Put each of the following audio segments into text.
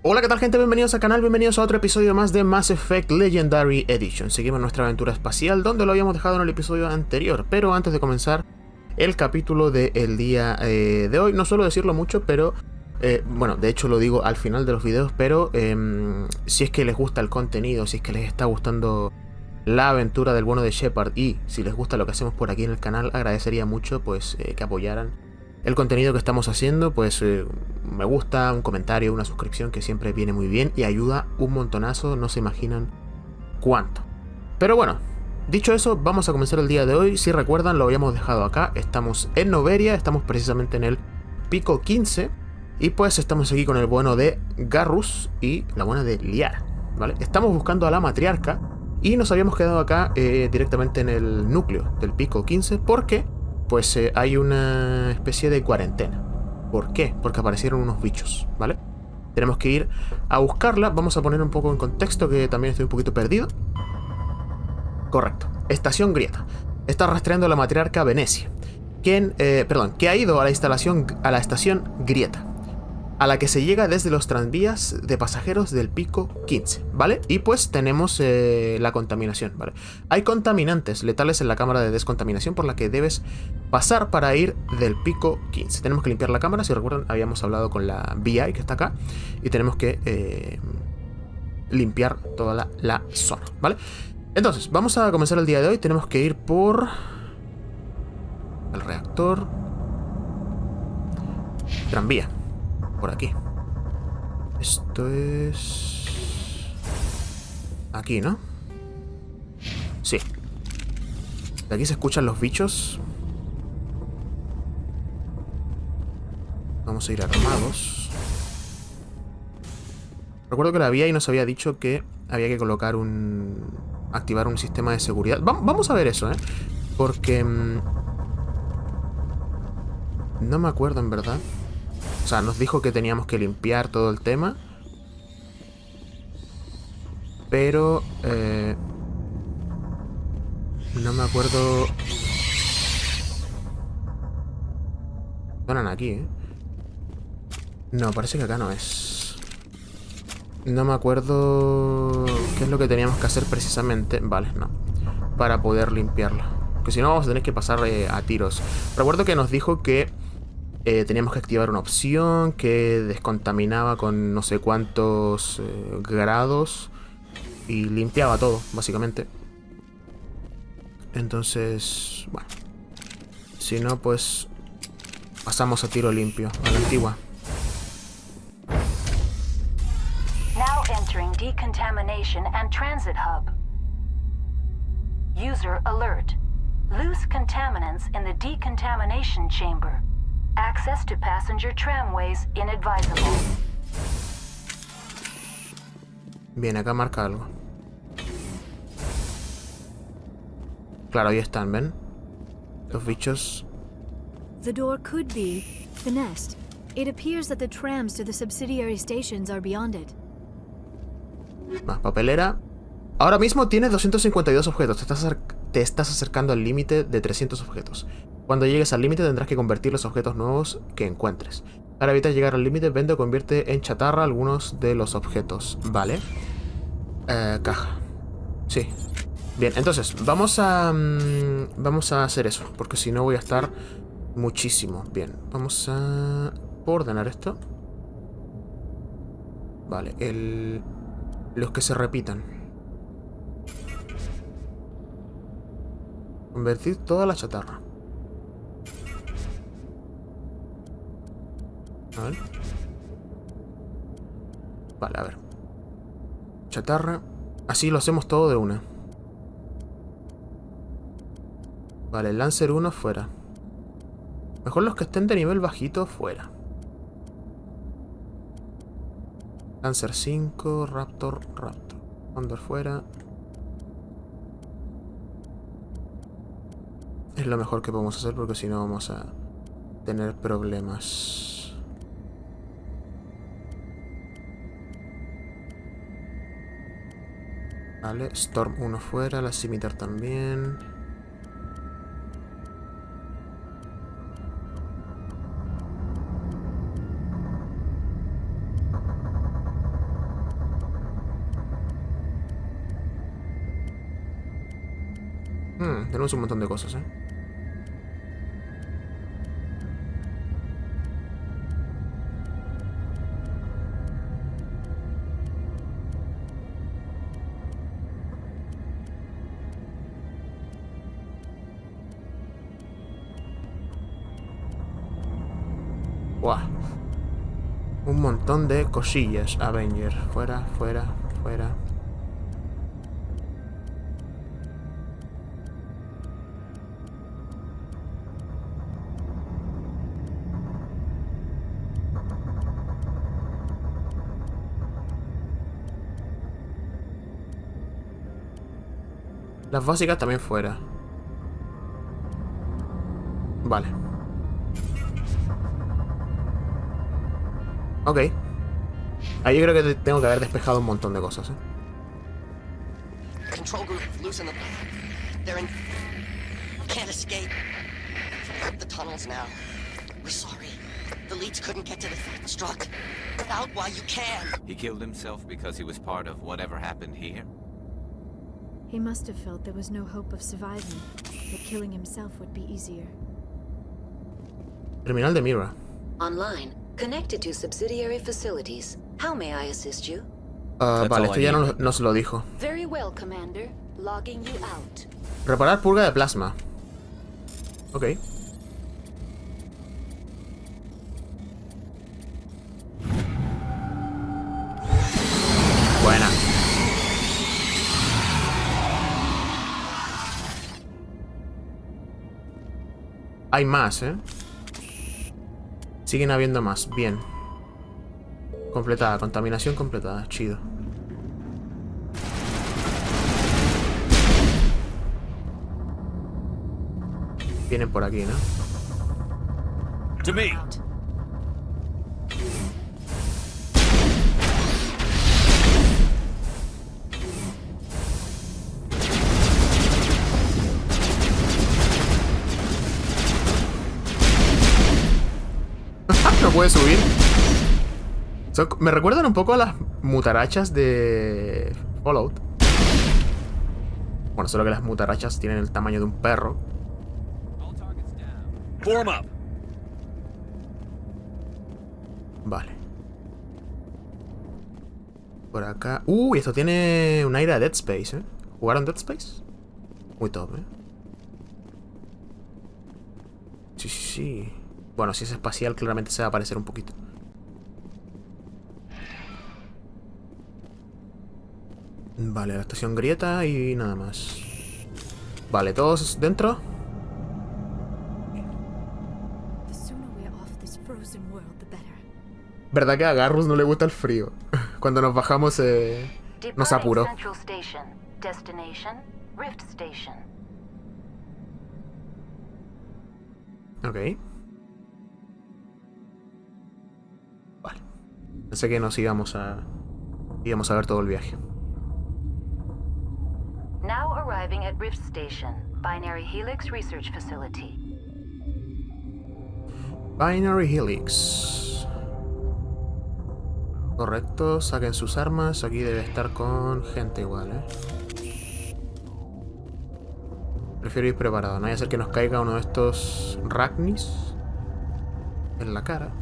Hola, ¿qué tal, gente? Bienvenidos al canal, bienvenidos a otro episodio más de Mass Effect Legendary Edition. Seguimos nuestra aventura espacial donde lo habíamos dejado en el episodio anterior. Pero antes de comenzar el capítulo del día de hoy, no suelo decirlo mucho, pero bueno, de hecho lo digo al final de los videos, pero si es que les gusta el contenido, si es que les está gustando la aventura del bueno de Shepard y si les gusta lo que hacemos por aquí en el canal, agradecería mucho pues que apoyaran el contenido que estamos haciendo. Pues me gusta, un comentario, una suscripción, que siempre viene muy bien y ayuda un montonazo, no se imaginan cuánto. Pero bueno, dicho eso, vamos a comenzar el día de hoy. Si recuerdan, lo habíamos dejado acá, estamos en Noveria, estamos precisamente en el pico 15 y pues estamos aquí con el bueno de Garrus y la buena de Liara, ¿vale? Estamos buscando a la Matriarca y nos habíamos quedado acá directamente en el núcleo del pico 15 porque pues hay una especie de cuarentena. ¿Por qué? Porque aparecieron unos bichos, ¿vale? Tenemos que ir a buscarla. Vamos a poner un poco en contexto, que también estoy un poquito perdido. Correcto. Estación Grieta. Está rastreando a la matriarca Benezia, que ha ido a la estación Grieta, a la que se llega desde los tranvías de pasajeros del pico 15, ¿vale? Y pues tenemos la contaminación, ¿vale? Hay contaminantes letales en la cámara de descontaminación por la que debes pasar para ir del pico 15. Tenemos que limpiar la cámara, si recuerdan habíamos hablado con la VI que está acá, y tenemos que limpiar toda la zona, ¿vale? Entonces, vamos a comenzar el día de hoy. Tenemos que ir por el reactor, tranvía. Por aquí. Esto es... aquí, ¿no? Sí. De aquí se escuchan los bichos. Vamos a ir armados. Recuerdo que la VI nos había dicho que había que colocar activar un sistema de seguridad. Vamos a ver eso, ¿eh? Porque... no me acuerdo en verdad. O sea, nos dijo que teníamos que limpiar todo el tema. Pero... no me acuerdo... Suenan aquí, ¿eh? No, parece que acá no es. No me acuerdo qué es lo que teníamos que hacer precisamente. Vale, no. Para poder limpiarlo. Porque si no vamos a tener que pasar a tiros. Recuerdo que nos dijo que teníamos que activar una opción que descontaminaba con no sé cuántos grados y limpiaba todo, básicamente. Entonces, bueno, si no, pues pasamos a tiro limpio, a la antigua. Now entering decontamination and transit hub. User alert. Loose contaminants in the decontamination chamber. Access to passenger tramways inadvisable. Bien, acá marca algo. Claro, ahí están, ¿ven? Los bichos. The door could be the nest. It appears that the trams to the subsidiary stations are beyond it. Más papelera. Ahora mismo tienes 252 objetos. Te estás acercando al límite de 300 objetos. Cuando llegues al límite tendrás que convertir los objetos nuevos que encuentres. Para evitar llegar al límite, vende o convierte en chatarra algunos de los objetos. Vale. Caja. Sí. Bien, entonces, vamos a hacer eso, porque si no voy a estar muchísimo. Bien, vamos a ordenar esto. Vale, los que se repitan. Convertir toda la chatarra. A ver. Vale, a ver. Chatarra. Así lo hacemos todo de una. Vale, Lancer 1 fuera. Mejor los que estén de nivel bajito fuera. Lancer 5, Raptor. Condor fuera. Es lo mejor que podemos hacer porque si no vamos a tener problemas. Vale, Storm 1 fuera, la Scimitar también. Tenemos un montón de cosas, ¿eh? Buah. Un montón de cosillas, Avenger. Fuera, fuera, fuera. Las básicas también fuera. Vale. Ok. Ahí yo creo que tengo que haber despejado un montón de cosas, ¿eh? Control group, loosen them. They're in. Can't escape. The tunnels now. We're sorry. The leads couldn't get to the struck. Get out while you can. He killed himself because he was part of whatever happened here? He must have felt there was no hope of surviving, that killing himself would be easier. Terminal de Mira. Online, connected to subsidiary facilities. How may I assist you? Vale, esto ya nos lo dijo. Very well, Commander. Logging you out. Reparar purga de plasma. Ok. Buena. Hay más, ¿eh? Siguen habiendo más. Bien. Completada. Contaminación completada. Chido. Vienen por aquí, ¿no? To me. No puede subir. Me recuerdan un poco a las mutarachas de Fallout. Bueno, solo que las mutarachas tienen el tamaño de un perro. Form up. Vale. Por acá. Uy, esto tiene un aire a Dead Space, ¿eh? ¿Jugaron Dead Space? Muy top, ¿eh? Sí, sí, sí. Bueno, si es espacial, claramente se va a parecer un poquito. Vale, la estación grieta y nada más. Vale, ¿todos dentro? ¿Verdad que a Garrus no le gusta el frío? Cuando nos bajamos nos apuró. Ok. Vale. Pensé que nos íbamos a ver todo el viaje. Now arriving at Rift Station, Binary Helix Research Facility. Binary Helix. Correcto, saquen sus armas. Aquí debe estar con gente igual, ¿eh? Prefiero ir preparado. No vaya a ser que nos caiga uno de estos Ragnis en la cara.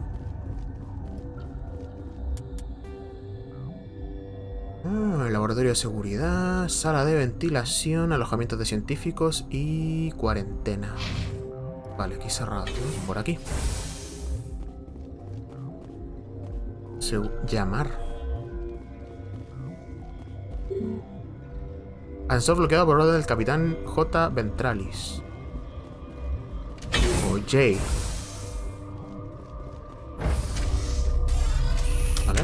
Laboratorio de seguridad, sala de ventilación, alojamientos de científicos y cuarentena. Vale, aquí cerrado, ¿no? Por aquí. Llamar. Ascensor bloqueado por orden del capitán J. Ventralis. O J. Vale.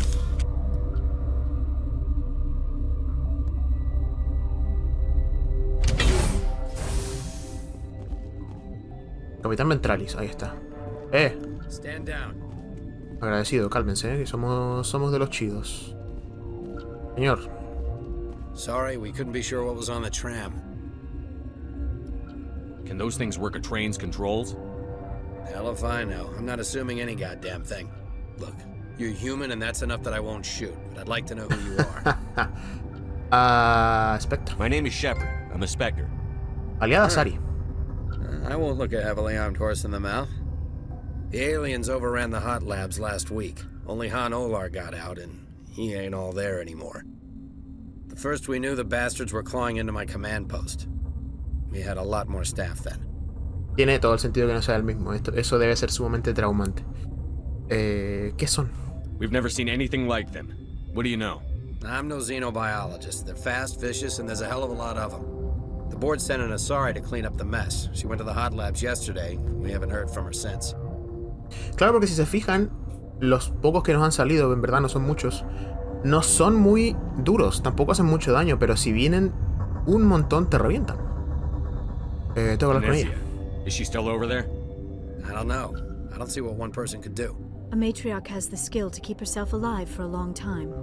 Capitán Ventralis, ahí está. Stand down. Agradecido, cálmense, que somos de los chidos. Señor. Sorry, we couldn't be sure what was on the tram. Can those things work a train's controls? Hell if I know. I'm not assuming any goddamn thing. Look, you're human and that's enough that I won't shoot, but I'd like to know who you are. Spectre. My name is Shepard. I'm a Spectre. Aliada Sari. I won't look a heavily armed horse in the mouth. The aliens overran the hot labs last week. Only Han Olar got out, and he ain't all there anymore. The first we knew, the bastards were clawing into my command post. We had a lot more staff then. Tiene todo el sentido que no sea el mismo. Eso debe ser sumamente traumante. ¿Qué son? We've never seen anything like them. What do you know? I'm no xenobiologist. They're fast, vicious, and there's a hell of a lot of them. The board sent an Asari to clean up the mess. She went to the hot labs yesterday. We haven't heard from her since. Claro, porque si se fijan, los pocos que nos han salido, en verdad no son muchos, no son muy duros, tampoco hacen mucho daño, pero si vienen un montón te revientan. Tengo que hablar con ella. Is she still over there? I don't know. I don't see what one person could do. A matriarch has the skill to keep herself alive for a long time.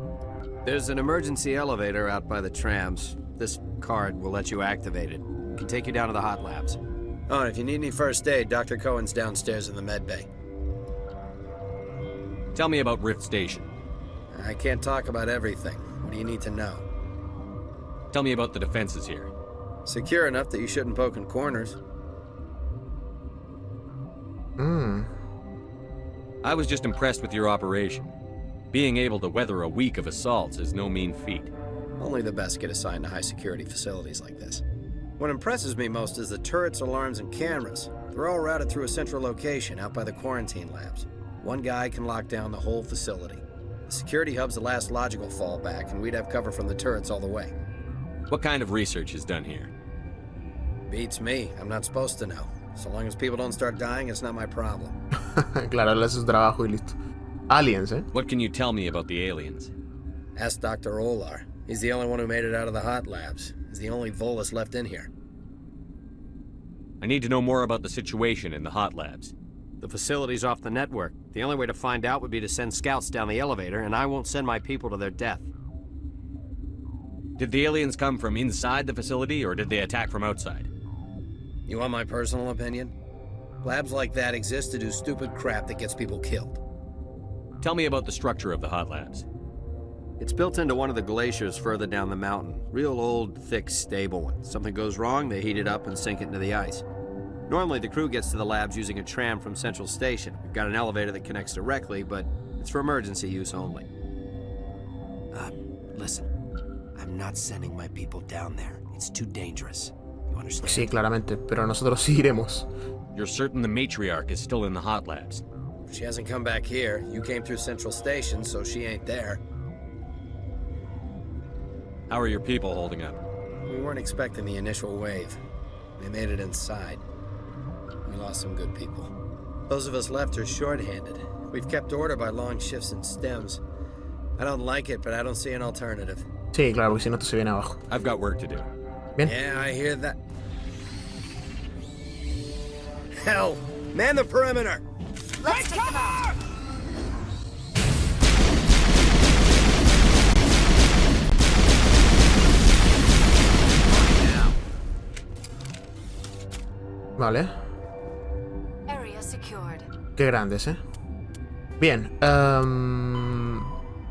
There's an emergency elevator out by the trams. This card will let you activate it. It can take you down to the hot labs. Oh, and if you need any first aid, Dr. Cohen's downstairs in the med bay. Tell me about Rift Station. I can't talk about everything. What do you need to know? Tell me about the defenses here. Secure enough that you shouldn't poke in corners. I was just impressed with your operation. Being able to weather a week of assaults is no mean feat. Only the best get assigned to high-security facilities like this. What impresses me most is the turrets, alarms, and cameras. They're all routed through a central location out by the quarantine labs. One guy can lock down the whole facility. The security hub's the last logical fallback, and we'd have cover from the turrets all the way. What kind of research is done here? Beats me. I'm not supposed to know. So long as people don't start dying, it's not my problem. Claro, él hace su trabajo y listo. Aliens, ¿eh? What can you tell me about the aliens? Ask Dr. Olar. He's the only one who made it out of the hot labs. He's the only Volus left in here. I need to know more about the situation in the hot labs. The facility's off the network. The only way to find out would be to send scouts down the elevator, and I won't send my people to their death. Did the aliens come from inside the facility, or did they attack from outside? You want my personal opinion? Labs like that exist to do stupid crap that gets people killed. Tell me about the structure of the hot labs. It's built into one of the glaciers further down the mountain. Real old, thick, stable one. Something goes wrong, they heat it up and sink it into the ice. Normally, the crew gets to the labs using a tram from Central Station. We've got an elevator that connects directly, but it's for emergency use only. Listen. I'm not sending my people down there. It's too dangerous. You understand? Sí, claramente, pero nosotros sí iremos. You're certain the Matriarch is still in the hot labs? She hasn't come back here. You came through Central Station, so she ain't there. How are your people holding up? We weren't expecting the initial wave. They made it inside. We lost some good people. Those of us left are short-handed. We've kept order by long shifts in stems. I don't like it, but I don't see an alternative. Sí, claro, porque si no esto se viene abajo. I've got work to do. Bien. Yeah, I hear that. Hell! Man the perimeter! Let's take them out! Vale. Area secured. Qué grandes, ¿eh? Bien.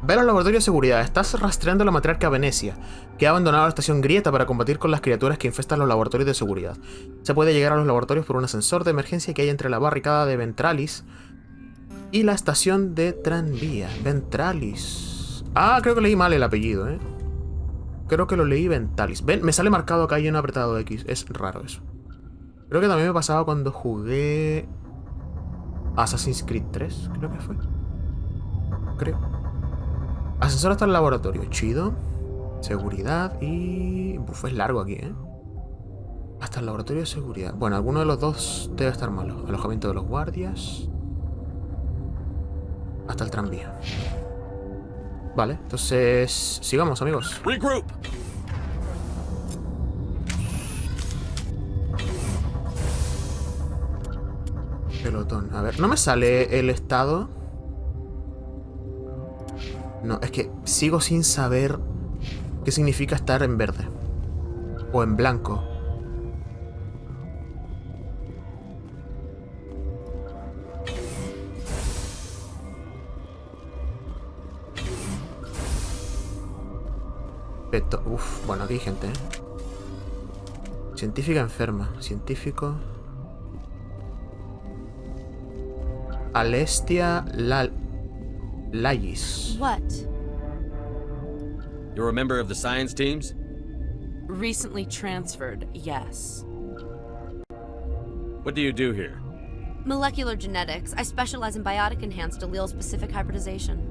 Ve a los laboratorios de seguridad. Estás rastreando la matriarca Benezia, que ha abandonado la estación Grieta para combatir con las criaturas que infestan los laboratorios de seguridad. Se puede llegar a los laboratorios por un ascensor de emergencia que hay entre la barricada de Ventralis y la estación de tranvía. Ventralis. Ah, creo que leí mal el apellido, ¿eh? Creo que lo leí Ventalis. Ven, me sale marcado acá y un apretado X. Es raro eso. Creo que también me pasaba cuando jugué Assassin's Creed 3, creo que fue. Creo. Ascensor hasta el laboratorio. Chido. Seguridad y... Uf, es largo aquí, ¿eh? Hasta el laboratorio de seguridad. Bueno, alguno de los dos debe estar malo. Alojamiento de los guardias. Hasta el tranvía. Vale, entonces... sigamos, amigos. Regroup. Pelotón. A ver, no me sale el estado. No, es que sigo sin saber qué significa estar en verde. O en blanco. Uf, bueno, aquí hay gente, ¿eh? Científica enferma. Científico. Alestia Layis. What? You're a member of the science teams? Recently transferred, yes. What do you do here? Molecular genetics. I specialize in biotic-enhanced allele-specific hybridization.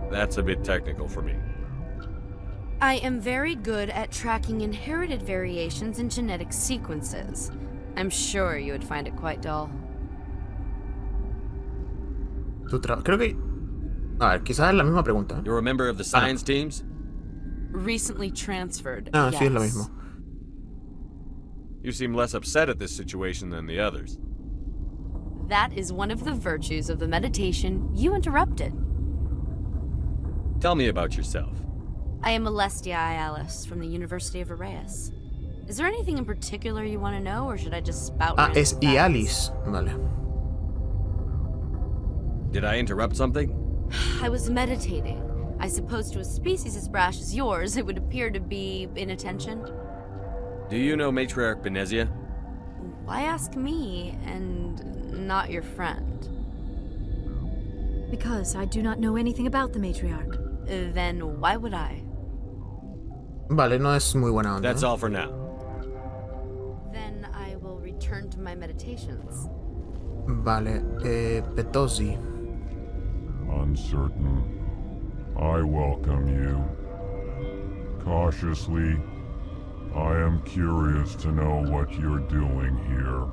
That's a bit technical for me. I am very good at tracking inherited variations in genetic sequences. I'm sure you would find it quite dull. Creo que... A ver, quizás es la misma pregunta, ¿eh? You're a member of the science teams? Recently transferred, Ah, yes. sí, es lo mismo. You seem less upset at this situation than the others. That is one of the virtues of the meditation you interrupted. Tell me about yourself. I am Alestia Alice from the University of Arrayas. Is there anything in particular you want to know, or should I just spout Ah, random es facts? Ialis. Vale. Did I interrupt something? I was meditating. I suppose to a species as brash as yours, it would appear to be inattention. Do you know Matriarch Benezia? Why ask me and not your friend? Because I do not know anything about the Matriarch. Then why would I? Vale, no es muy buena onda. That's ¿eh? all for now. Then I will return to my meditations. Vale, Petosi. Uncertain. I welcome you. Cautiously, I am curious to know what you're doing here.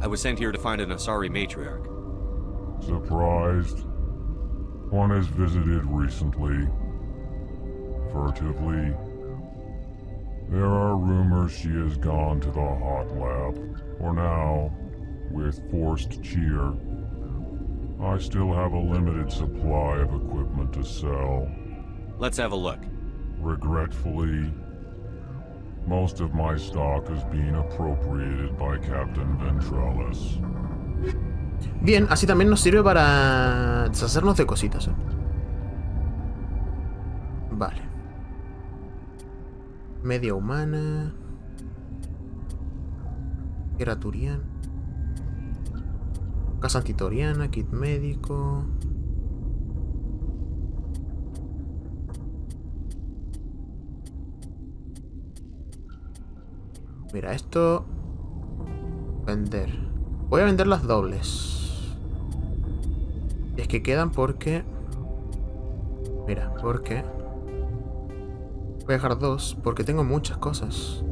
I was sent here to find an Asari matriarch. Surprised? One has visited recently. Furtively. There are rumors she has gone to the hot lab. For now, with forced cheer, I still have a limited supply of equipment to sell. Let's have a look. Regretfully, most of my stock is being appropriated by Captain Ventrellis. Bien, así también nos sirve para deshacernos de cositas, ¿eh? Vale. Media humana. Era turiana. Casa antitoriana, kit médico. Mira, esto... Vender. Voy a vender las dobles. Y es que quedan porque... Mira, porque... Voy a dejar dos porque tengo muchas cosas.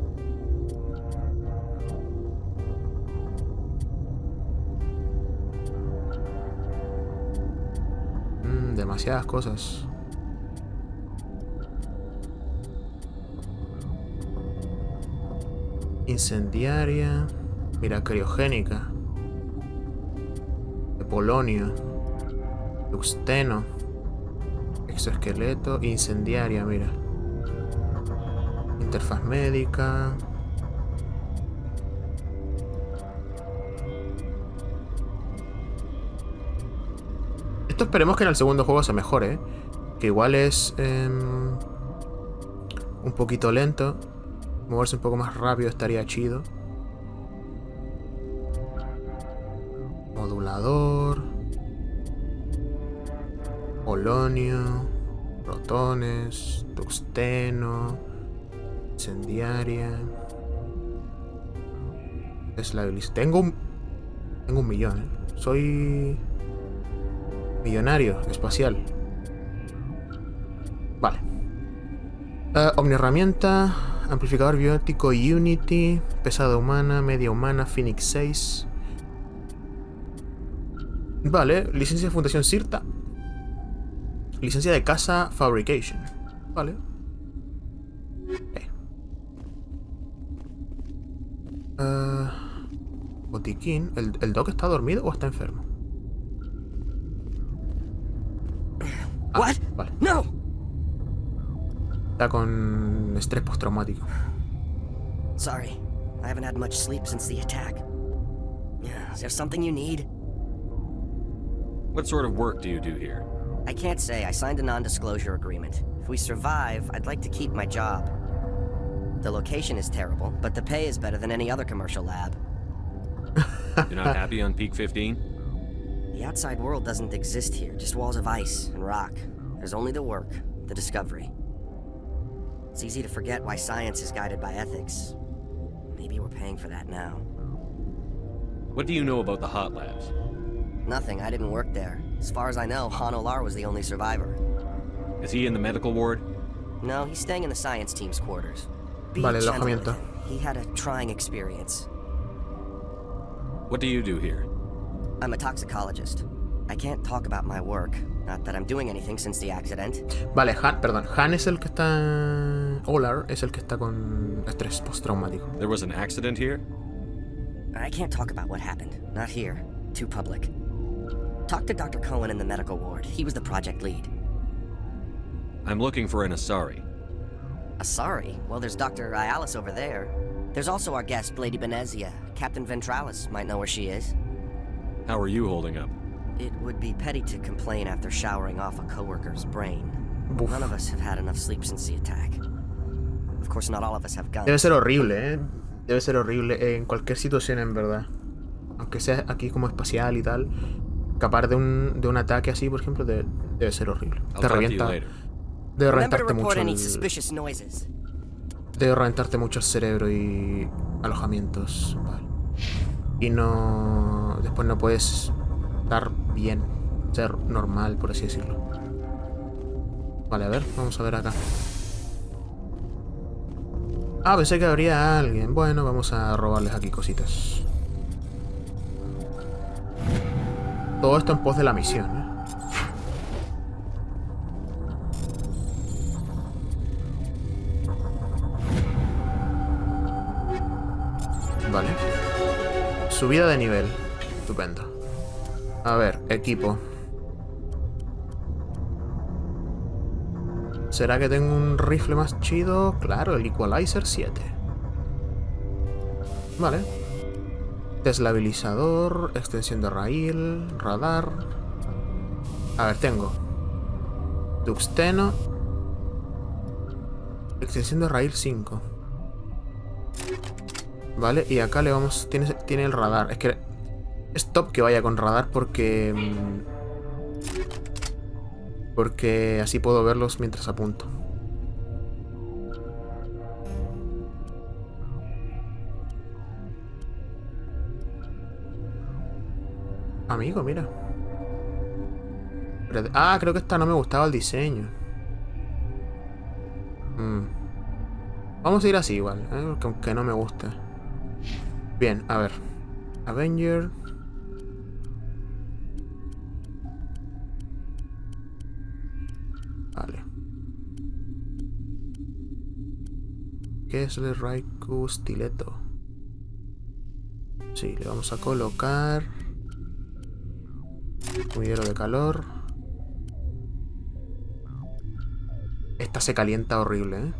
Demasiadas cosas. Incendiaria. Mira, criogénica. De polonio. Tuxteno. Exoesqueleto. Incendiaria, mira. Interfaz médica. Esto esperemos que en el segundo juego se mejore, ¿eh? Que igual es un poquito lento. Moverse un poco más rápido estaría chido. Modulador. Polonio. Protones. Tuxteno. Incendiaria. Tengo un millón, ¿eh? Soy... millonario, espacial. Vale. Omniherramienta, amplificador biótico Unity, pesada humana, media humana, Phoenix 6. Vale, licencia de Fundación Sirta. Licencia de casa Fabrication. Vale. Botiquín. ¿El Doc está dormido o está enfermo? What? Vale. No! Está con estrés postraumático. Sorry, I haven't had much sleep since the attack. Is there something you need? What sort of work do you do here? I can't say. I signed a non-disclosure agreement. If we survive, I'd like to keep my job. The location is terrible, but the pay is better than any other commercial lab. You're not happy on Peak 15? The outside world doesn't exist here, just walls of ice and rock. There's only the work, the discovery. It's easy to forget why science is guided by ethics. Maybe we're paying for that now. What do you know about the hot labs? Nothing, I didn't work there. As far as I know, Han Olar was the only survivor. Is he in the medical ward? No, he's staying in the science team's quarters. Be Vale, gentle with alojamiento. him. He had a trying experience. What do you do here? I'm a toxicologist. I can't talk about my work. Not that I'm doing anything since the accident. Vale, Han es el que está... Olar es el que está con estrés postraumático. There was an accident here? I can't talk about what happened. Not here. Too public. Talk to Dr. Cohen in the medical ward. He was the project lead. I'm looking for an Asari. Asari? Well, there's Dr. Ialis over there. There's also our guest, Lady Benezia. Captain Ventralis might know where she is. How are you holding up? It would be petty to complain after showering off a coworker's brain. Buf. None of us have had enough sleep since the attack. Of course, not all of us have guns. Debe ser horrible, ¿eh? Debe ser horrible en cualquier situación, en verdad. Aunque sea aquí como espacial y tal. Escapar de un ataque así, por ejemplo, debe ser horrible. Te revienta. Debe reventarte mucho debe reventarte mucho el cerebro y alojamientos. Vale. Y no... Después no puedes estar bien. Ser normal, por así decirlo. Vale, a ver, vamos a ver acá. Ah, pensé que habría alguien. Bueno, vamos a robarles aquí cositas. Todo esto en pos de la misión, ¿eh? Vale. Subida de nivel. Estupendo. A ver, equipo. ¿Será que tengo un rifle más chido? Claro, el Equalizer 7. Vale. Deslabilizador, extensión de raíl, radar. A ver, tengo Tuxteno. Extensión de raíl 5. Vale, y acá le vamos... Tiene el radar. Es que es top que vaya con radar porque... Porque así puedo verlos mientras apunto. Amigo, mira. Ah, creo que esta no me gustaba el diseño. Vamos a ir así igual, ¿eh? Aunque no me guste. Bien, a ver. Avenger. Vale. Kessler, Raikou, Stiletto. Sí, le vamos a colocar un hielo de calor. Esta se calienta horrible, ¿eh?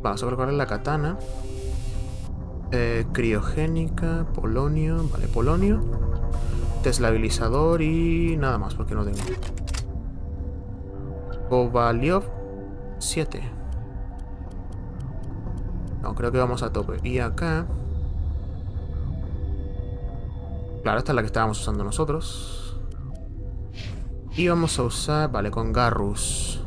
Vamos a colocarle la katana. Criogénica, polonio. Vale, polonio. Deslabilizador y nada más porque no tengo. Kovaliov 7. No, creo que vamos a tope. Y acá... Claro, esta es la que estábamos usando nosotros. Y vamos a usar... Vale, con Garrus.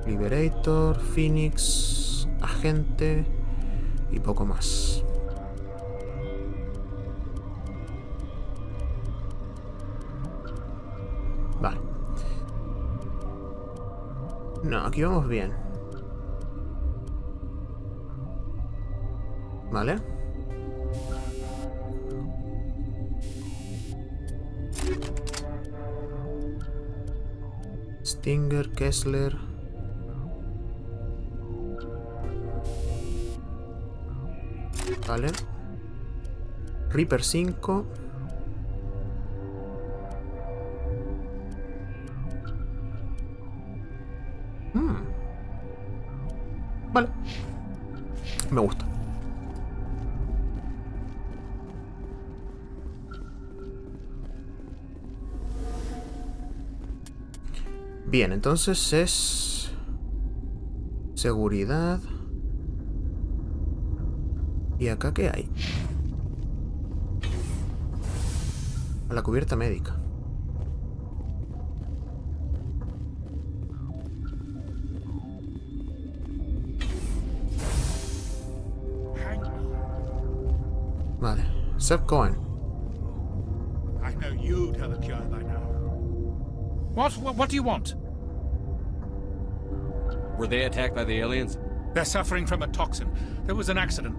Liberator, Phoenix, Agente y poco más. Vale. No, aquí vamos bien. Vale. Stinger, Kessler. Vale. Reaper 5. Vale. Me gusta. Bien, entonces es... seguridad. ¿Y acá qué hay? A la cubierta médica. Vale. Seth Cohen. I know you'd have a cure by now. What do you want? Were they attacked by the aliens? They're suffering from a toxin. There was an accident.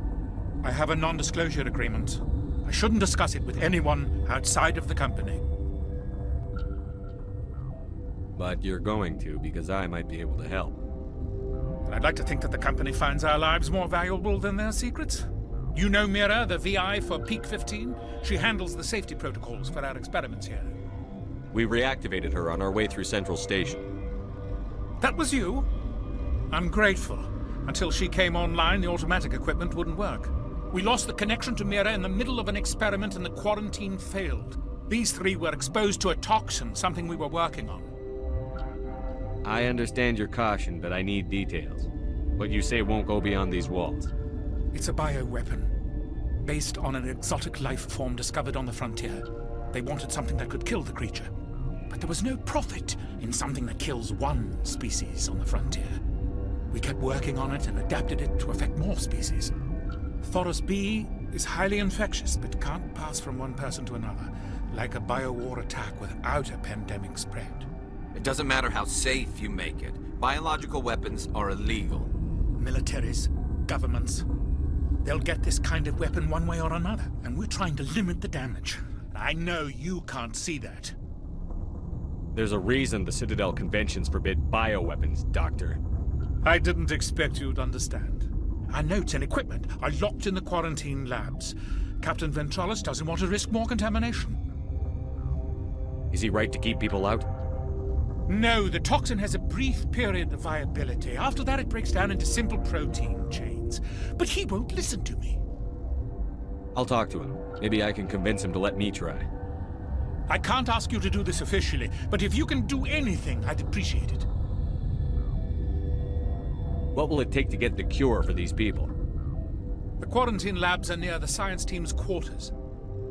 I have a non-disclosure agreement. I shouldn't discuss it with anyone outside of the company. But you're going to, because I might be able to help. I'd like to think that the company finds our lives more valuable than their secrets. You know Mira, the VI for Peak 15? She handles the safety protocols for our experiments here. We reactivated her on our way through Central Station. That was you? I'm grateful. Until she came online, the automatic equipment wouldn't work. We lost the connection to Mira in the middle of an experiment and the quarantine failed. These three were exposed to a toxin, something we were working on. I understand your caution, but I need details. What you say won't go beyond these walls. It's a bioweapon, based on an exotic life form discovered on the frontier. They wanted something that could kill the creature. But there was no profit in something that kills one species on the frontier. We kept working on it and adapted it to affect more species. Thoros B is highly infectious, but can't pass from one person to another, like a biowar attack without a pandemic spread. It doesn't matter how safe you make it. Biological weapons are illegal. Militaries, governments, they'll get this kind of weapon one way or another, and we're trying to limit the damage. I know you can't see that. There's a reason the Citadel conventions forbid bioweapons, Doctor. I didn't expect you'd understand. Our notes and equipment are locked in the quarantine labs. Captain Ventralis doesn't want to risk more contamination. Is he right to keep people out? No, the toxin has a brief period of viability. After that, it breaks down into simple protein chains. But he won't listen to me. I'll talk to him. Maybe I can convince him to let me try. I can't ask you to do this officially, but if you can do anything, I'd appreciate it. What will it take to get the cure for these people? The quarantine labs are near the science team's quarters.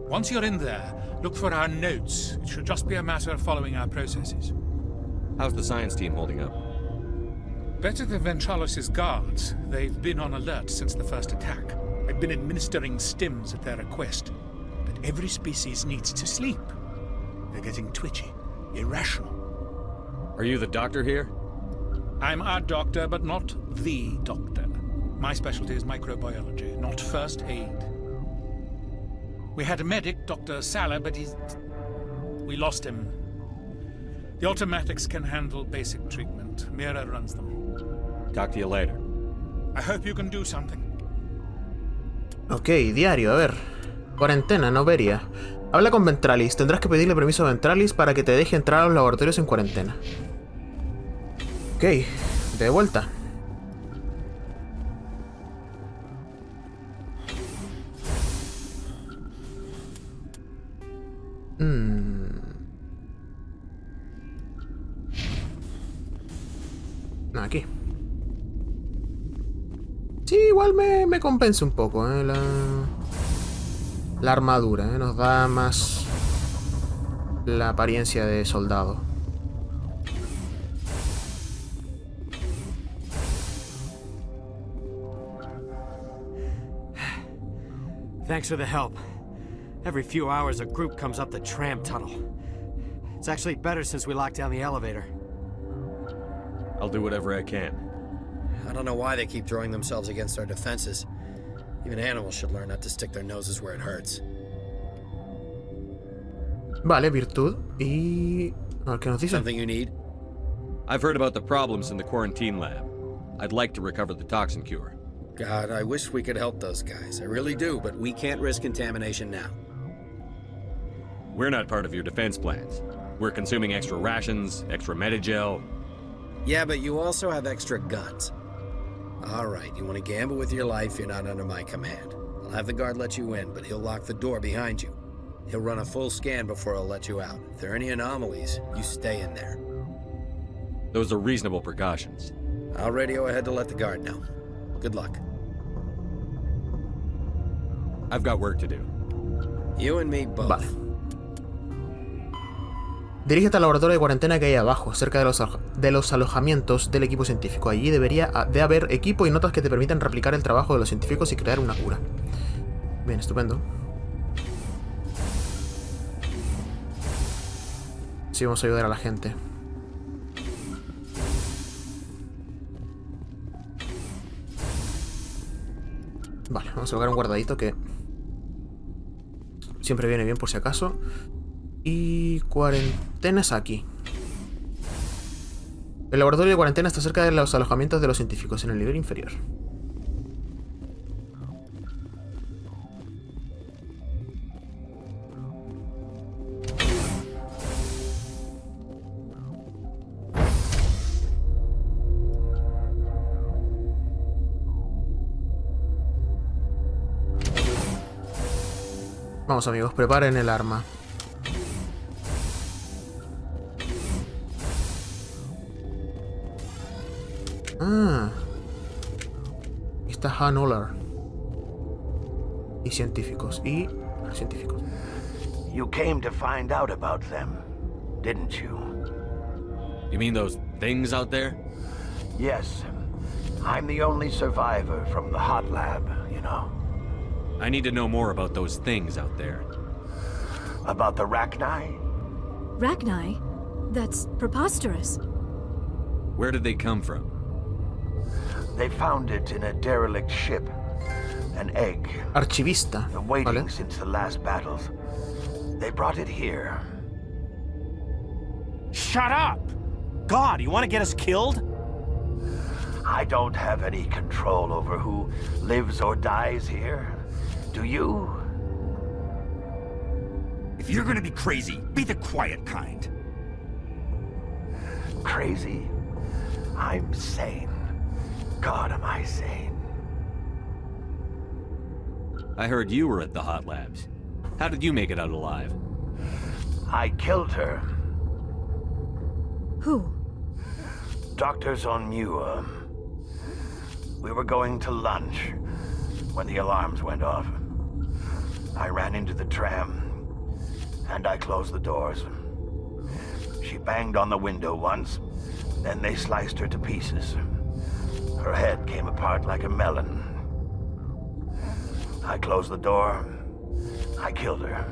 Once you're in there, look for our notes. It should just be a matter of following our processes. How's the science team holding up? Better than Ventralis' guards. They've been on alert since the first attack. I've been administering stims at their request. But every species needs to sleep. They're getting twitchy, irrational. Are you the doctor here? I'm our doctor, but not the doctor. My specialty is microbiology, not first aid. We had a medic, Dr. Salah, but we lost him. The automatics can handle basic treatment. Mira runs them. Talk to you later. I hope you can do something. Ok, diario, a ver. Cuarentena, no vería. Habla con Ventralis. Tendrás que pedirle permiso a Ventralis para que te deje entrar a los laboratorios en cuarentena. Ok, de vuelta. Aquí. Sí, igual me compensa un poco, la armadura, nos da más la apariencia de soldado. Thanks for the help. Every few hours a group comes up the tram tunnel. It's actually better since we locked down the elevator. I'll do whatever I can. I don't know why they keep throwing themselves against our defenses. Even animals should learn not to stick their noses where it hurts. Vale, virtud. Y... a ver qué nos dice. Something you need? I've heard about the problems in the quarantine lab. I'd like to recover the toxin cure. God, I wish we could help those guys. I really do, but we can't risk contamination now. We're not part of your defense plans. We're consuming extra rations, extra Medigel. Yeah, but you also have extra guns. All right, you want to gamble with your life, you're not under my command. I'll have the guard let you in, but he'll lock the door behind you. He'll run a full scan before he'll let you out. If there are any anomalies, you stay in there. Those are reasonable precautions. I'll radio ahead to let the guard know. Good luck. I've got work to do. You and me both. Vale. Dirígete al laboratorio de cuarentena que hay abajo, cerca de los alojamientos del equipo científico. Allí debería de haber equipo y notas que te permitan replicar el trabajo de los científicos y crear una cura. Bien, estupendo. Sí, vamos a ayudar a la gente. Vale, vamos a colocar un guardadito que siempre viene bien por si acaso. Y cuarentenas aquí. El laboratorio de cuarentena está cerca de los alojamientos de los científicos, en el nivel inferior. Vamos amigos, preparen el arma. Ah. Está Hanover. Y científicos. Científicos. You came to find out about them, didn't you? You mean those things out there? Yes. I'm the only survivor from the hot lab, you know. I need to know more about those things out there. About the Rachni? Rachni? That's preposterous. Where did they come from? They found it in a derelict ship. An egg. Archivista. Been waiting ¿Vale? since the last battles. They brought it here. Shut up! God, you want to get us killed? I don't have any control over who lives or dies here. Do you? If you're gonna be crazy, be the quiet kind. Crazy? I'm sane. God, am I sane? I heard you were at the hot labs. How did you make it out alive? I killed her. Who? Doctors on Muir. We were going to lunch when the alarms went off. I ran into the tram, and I closed the doors. She banged on the window once, then they sliced her to pieces. Her head came apart like a melon. I closed the door. I killed her.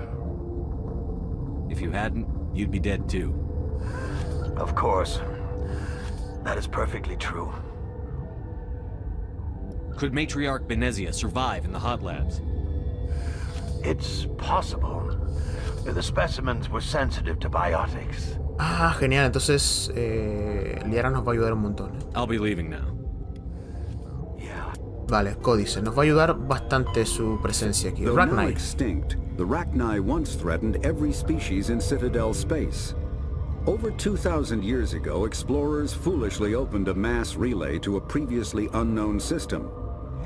If you hadn't, you'd be dead too. Of course. That is perfectly true. Could Matriarch Benezia survive in the hot labs? It's possible. The specimens were sensitive to biotics. Ah, genial. Entonces, Liara nos va a ayudar un montón. I'll be leaving now. Vale, códice. Nos va a ayudar bastante su presencia aquí. Though now Rachni. extinct, the Rachni once threatened every species in Citadel space. Over 2,000 years ago, explorers foolishly opened a mass relay to a previously unknown system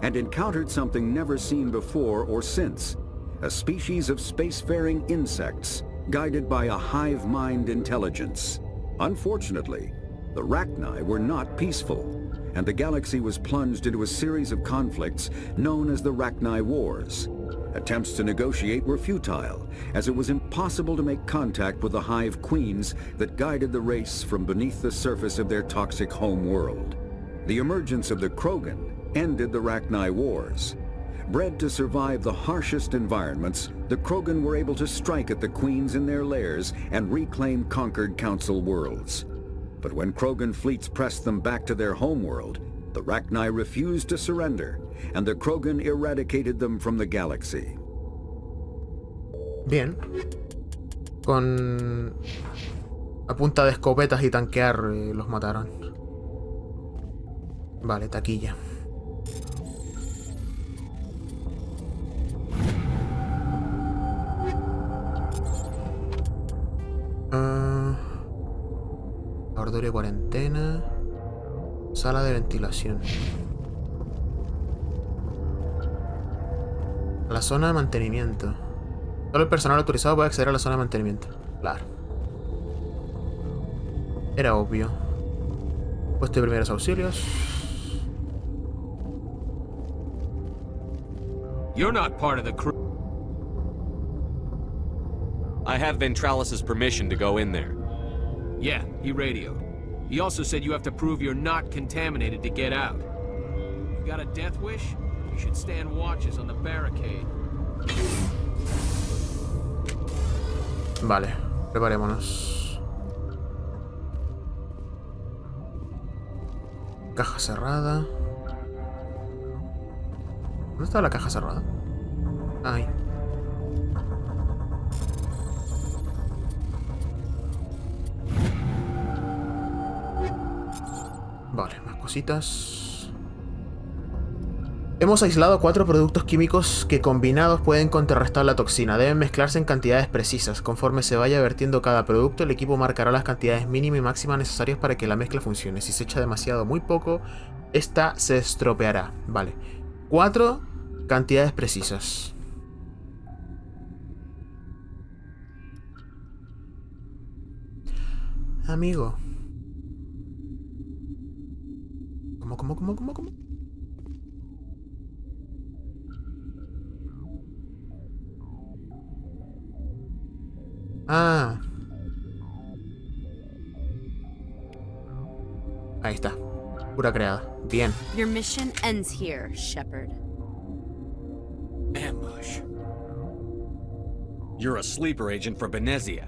and encountered something never seen before or since, a species of spacefaring insects guided by a hive mind intelligence. Unfortunately, the Rachni were not peaceful, and the galaxy was plunged into a series of conflicts known as the Rachni Wars. Attempts to negotiate were futile, as it was impossible to make contact with the hive queens that guided the race from beneath the surface of their toxic home world. The emergence of the Krogan ended the Rachni Wars. Bred to survive the harshest environments, the Krogan were able to strike at the queens in their lairs and reclaim conquered Council worlds. But when Krogan fleets pressed them back to their homeworld, the Rachni refused to surrender, and the Krogan eradicated them from the galaxy. Bien. Con... a punta de escopetas y tanquear los mataron. Vale, taquilla. Laboratorio de cuarentena. Sala de ventilación. La zona de mantenimiento. Solo el personal autorizado puede acceder a la zona de mantenimiento. Claro. Era obvio. Puesto de primeros auxilios. You're not part of the crew. I have Ventralis's permission to go in there. Yeah, he radioed. He also said you have to prove you're not contaminated to get out. You got a death wish? You should stand watches on the barricade. Vale, preparémonos. Caja cerrada. ¿Dónde está la caja cerrada? Ahí. Vale, más cositas. Hemos aislado 4 productos químicos que combinados pueden contrarrestar la toxina. Deben mezclarse en cantidades precisas. Conforme se vaya vertiendo cada producto, el equipo marcará las cantidades mínima y máxima necesarias para que la mezcla funcione. Si se echa demasiado o muy poco, esta se estropeará. Vale. 4 cantidades precisas. Amigo. ¿Cómo? Ah. Ahí está. Pura creada. Bien. Your mission ends here, Shepard. Ambush. You're a sleeper agent for Benezia.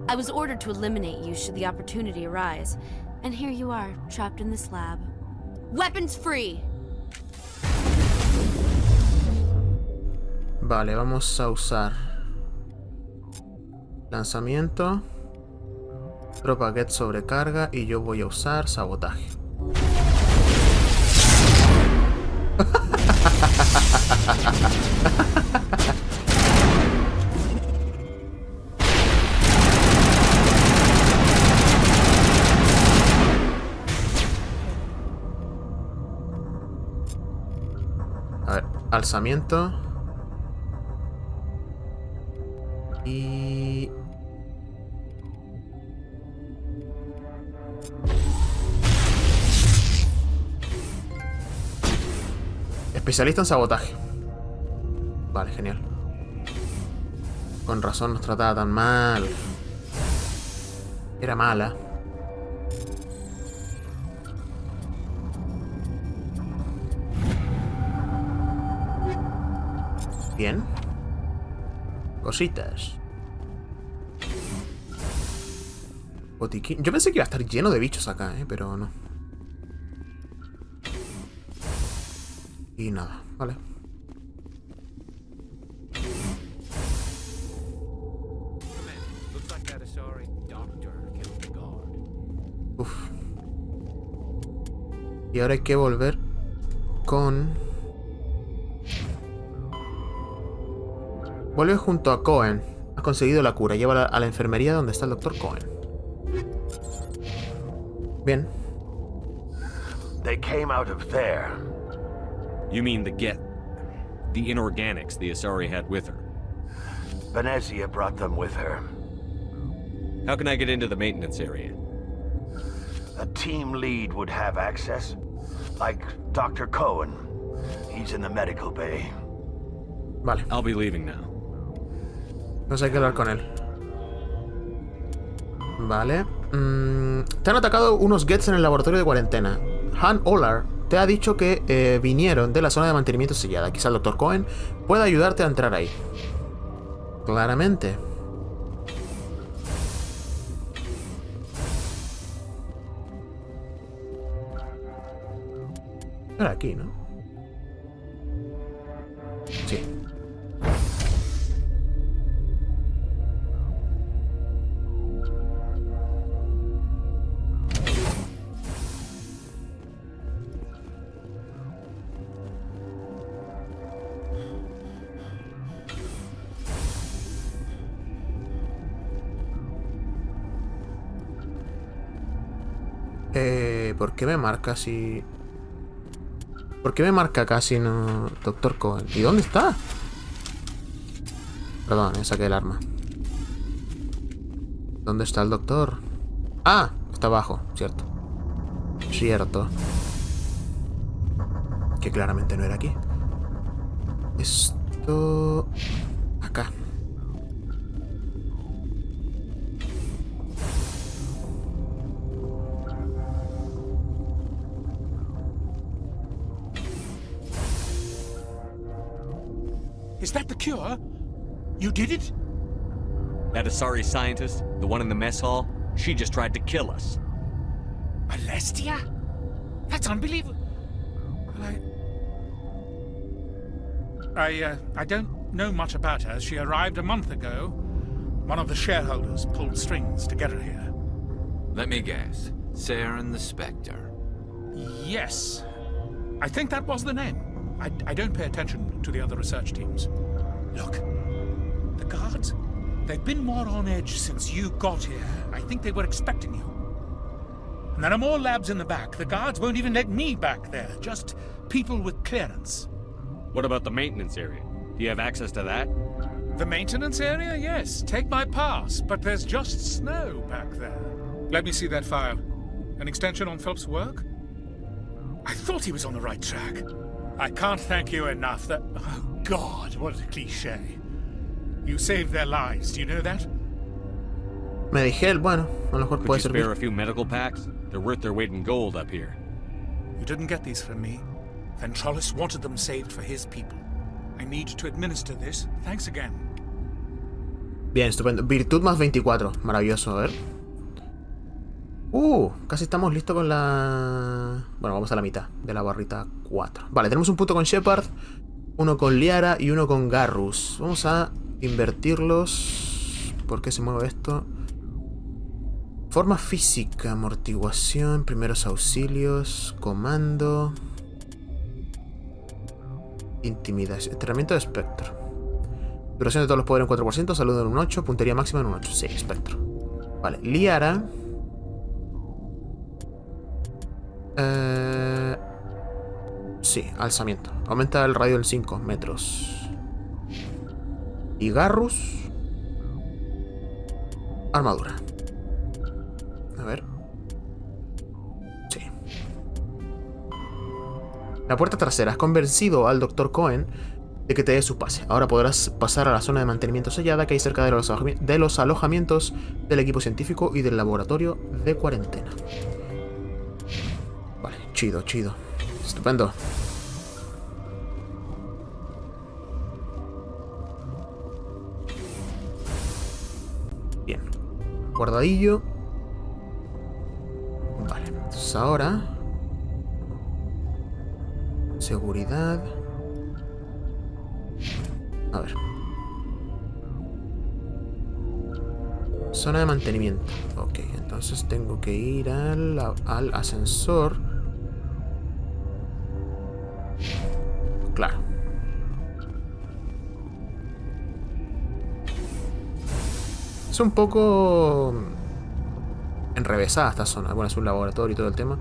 I was ordered to eliminate you should the opportunity arise. And here you are, trapped in this lab. Weapons free! Vale, vamos a usar lanzamiento, tropa get sobrecarga y yo voy a usar sabotaje. A ver, alzamiento. Y... especialista en sabotaje. Vale, genial. Con razón nos trataba tan mal. Era mala. Bien. Cositas. Botiquín. Yo pensé que iba a estar lleno de bichos acá, pero no. Y nada, vale. Uf. Y ahora hay que volver con... Vuelve junto a Cohen. Has conseguido la cura. Llévala a la enfermería donde está el doctor Cohen. Bien. They came out of there. You mean the inorganics the Asari had with her? Benezia brought them with her. How can I get into the maintenance area? A team lead would have access. Like Dr. Cohen. He's in the medical bay. Vale. I'll be leaving now. Entonces hay que hablar con él. Vale. Te han atacado unos Gets en el laboratorio de cuarentena. Han Olar te ha dicho que vinieron de la zona de mantenimiento sellada. Quizá el Dr. Cohen pueda ayudarte a entrar ahí. Claramente. Era aquí, ¿no? Sí. ¿Por qué me marca si...? ¿Por qué me marca casi no Dr. Cohen? ¿Y dónde está? Perdón, saqué el arma. ¿Dónde está el doctor? Ah, está abajo, cierto. Cierto. Que claramente no era aquí. Esto... acá. Is that the cure? You did it? That Asari scientist, the one in the mess hall, she just tried to kill us. Benezia? That's unbelievable. I don't know much about her. She arrived a month ago. One of the shareholders pulled strings to get her here. Let me guess. Saren the Spectre. Yes. I think that was the name. I don't pay attention to the other research teams. Look, the guards, they've been more on edge since you got here. I think they were expecting you. And there are more labs in the back. The guards won't even let me back there. Just people with clearance. What about the maintenance area? Do you have access to that? The maintenance area? Yes. Take my pass. But there's just snow back there. Let me see that file. An extension on Phelps' work? I thought he was on the right track. I can't thank you enough that... Oh, God, what a cliché. You saved their lives, do you know that? Medigel, bueno, a lo mejor puede servir. Could you spare a few medical packs? They're worth their weight in gold up here. You didn't get these from me. Ventrolis wanted them saved for his people. I need to administer this. Thanks again. Bien, estupendo. Virtud más 24. Maravilloso, a ver. Casi estamos listos con la... Bueno, vamos a la mitad de la barrita 4. Vale, tenemos un punto con Shepard, uno con Liara y uno con Garrus. Vamos a invertirlos. ¿Por qué se mueve esto? Forma física, amortiguación, primeros auxilios, comando, intimidación, entrenamiento de espectro. Duración de todos los poderes en 4%, salud en un 8, puntería máxima en un 8. Sí, espectro. Vale, Liara. Sí, alzamiento. Aumenta el radio en 5 metros. Y Garrus. Armadura. A ver. Sí. La puerta trasera. Has convencido al Dr. Cohen de que te dé su pase. Ahora podrás pasar a la zona de mantenimiento sellada que hay cerca de los alojamientos del equipo científico y del laboratorio de cuarentena. Vale, chido, chido. Estupendo. Bien. Guardadillo. Vale, entonces ahora... Seguridad. A ver. Zona de mantenimiento. Ok, entonces tengo que ir al ascensor. Claro. Es un poco enrevesada esta zona. Bueno, es un laboratorio y todo el tema.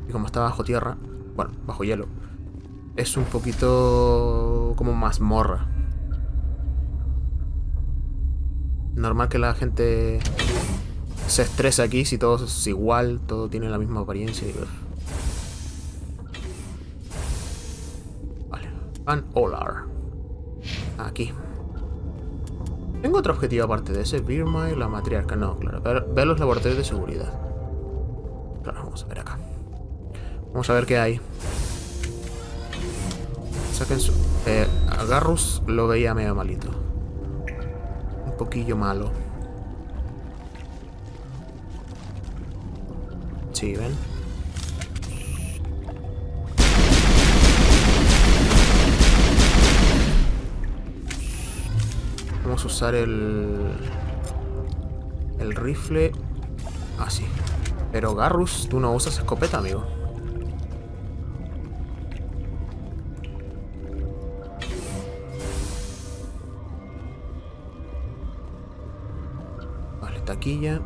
Y como está bajo tierra, bueno, bajo hielo, es un poquito como mazmorra. Normal que la gente se estrese aquí si todo es igual, todo tiene la misma apariencia. Vale, Van Olar. Aquí. ¿Tengo otro objetivo aparte de ese? Birma y la Matriarca. No, claro. Ver los laboratorios de seguridad. Claro, vamos a ver acá. Vamos a ver qué hay. Saquen su... a Garrus lo veía medio malito. Un poquillo malo. Sí, ¿ven? Vamos a usar el rifle así. Pero Garrus, tú no usas escopeta, amigo. Vale, taquilla.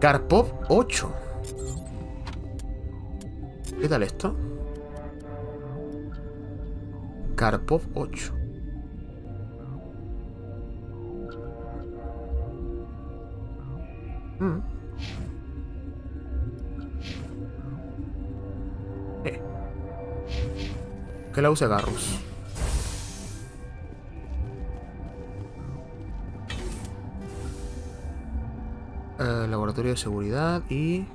Karpov 8. ¿Qué tal esto? Karpov 8. Que la use Garrus. Laboratorio de seguridad y...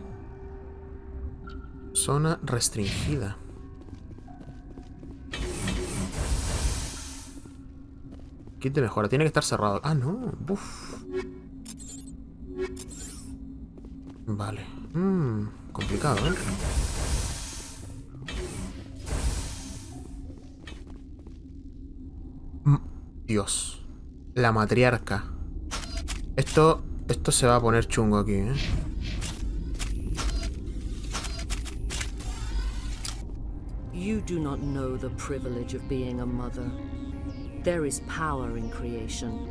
zona restringida. Kit de mejora. Tiene que estar cerrado. Ah, no. Uf. Vale. Complicado, ¿eh? Dios. La matriarca. Esto se va a poner chungo aquí, ¿eh? You do not know the privilege of being a mother. There is power in creation.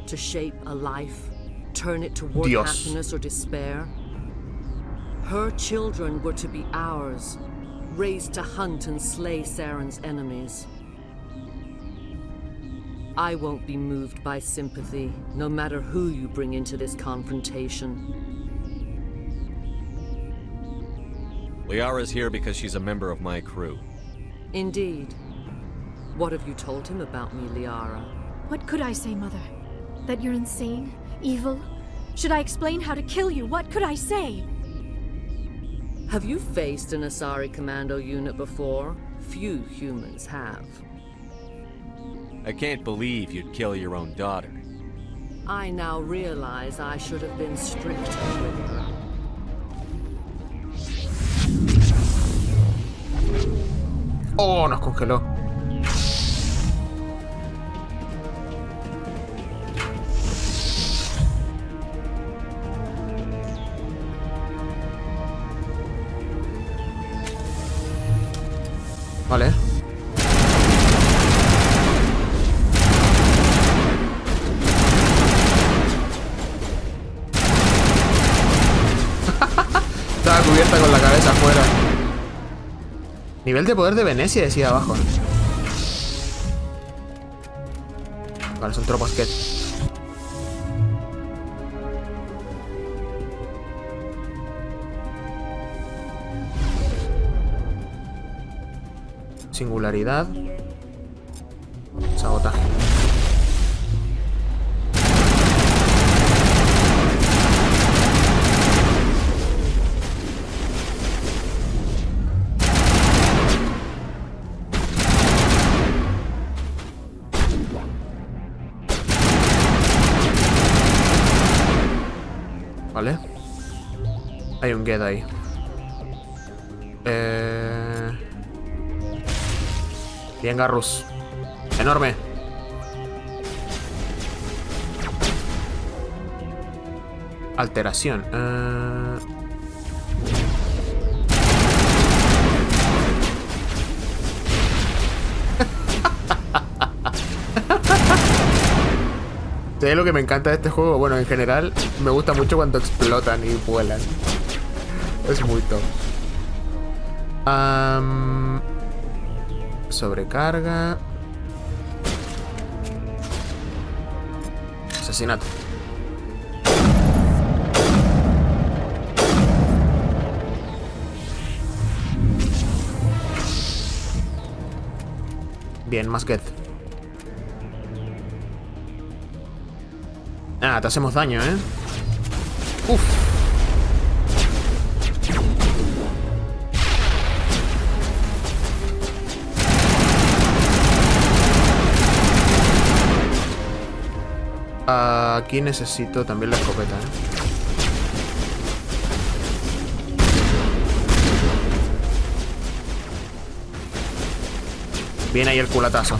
To shape a life, turn it toward happiness or despair. Her children were to be ours, raised to hunt and slay Saren's enemies. I won't be moved by sympathy, no matter who you bring into this confrontation. Liara's here because she's a member of my crew. Indeed. What have you told him about me, Liara? What could I say, Mother? That you're insane? Evil? Should I explain how to kill you? What could I say? Have you faced an Asari commando unit before? Few humans have. I can't believe you'd kill your own daughter. I now realize I should have been stricter with her. Oh, nos congeló. Vale. Estaba cubierta con la cabeza afuera. Nivel de poder de Benezia decía abajo. Vale, son tropas que... Singularidad. Sabotaje. Vale. Hay un get ahí. Bien, Garrus. Enorme. Alteración. ¿Sabes lo que me encanta de este juego? Bueno, en general, me gusta mucho cuando explotan y vuelan. Es muy top. Sobrecarga. Asesinato. Bien, más get. Ah, te hacemos daño, ¿eh? Uf. Aquí necesito también la escopeta, ¿eh? Viene ahí el culatazo.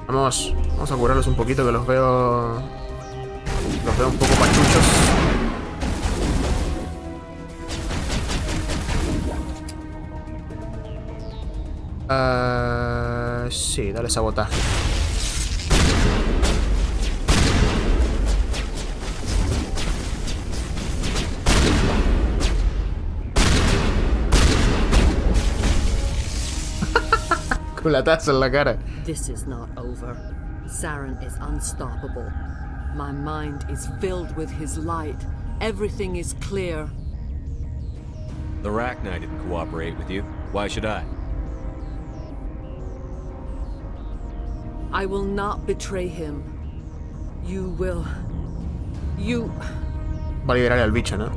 Vamos a curarlos un poquito, que los veo un poco pachuchos. Sí, dale sabotaje. Con la taza en la cara. This is not over. Saren is unstoppable. My mind is filled with his light. Everything is clear. The Rachni didn't cooperate with you. Why should I? I will not betray him. You will. You. Va a liberar al bicho, ¿no?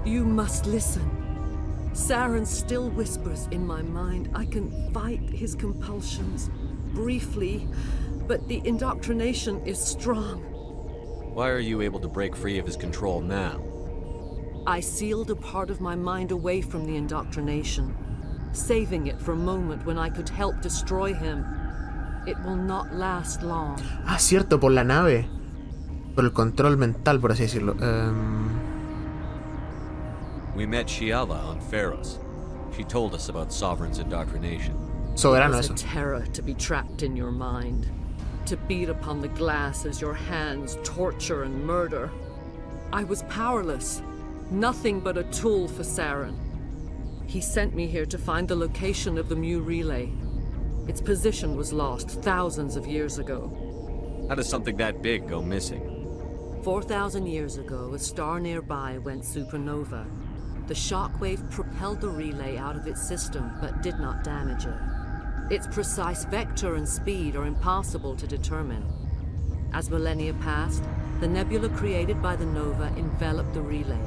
You must listen. Saren still whispers in my mind. I can fight his compulsions briefly, but the indoctrination is strong. Why are you able to break free of his control now? I sealed a part of my mind away from the indoctrination, saving it for a moment when I could help destroy him. It will not last long. Ah, cierto, por la nave. Por el control mental, por así decirlo. We met Shiala on Pharos. She told us about Sovereign's indoctrination. Soberano, it was eso. a terror to be trapped in your mind, to beat upon the glass as your hands torture and murder. I was powerless, nothing but a tool for Saren. He sent me here to find the location of the Mu relay. Its position was lost thousands of years ago. How does something that big go missing? 4,000 years ago, a star nearby went supernova. The shockwave propelled the relay out of its system, but did not damage it. Its precise vector and speed are impossible to determine. As millennia passed, the nebula created by the nova enveloped the relay.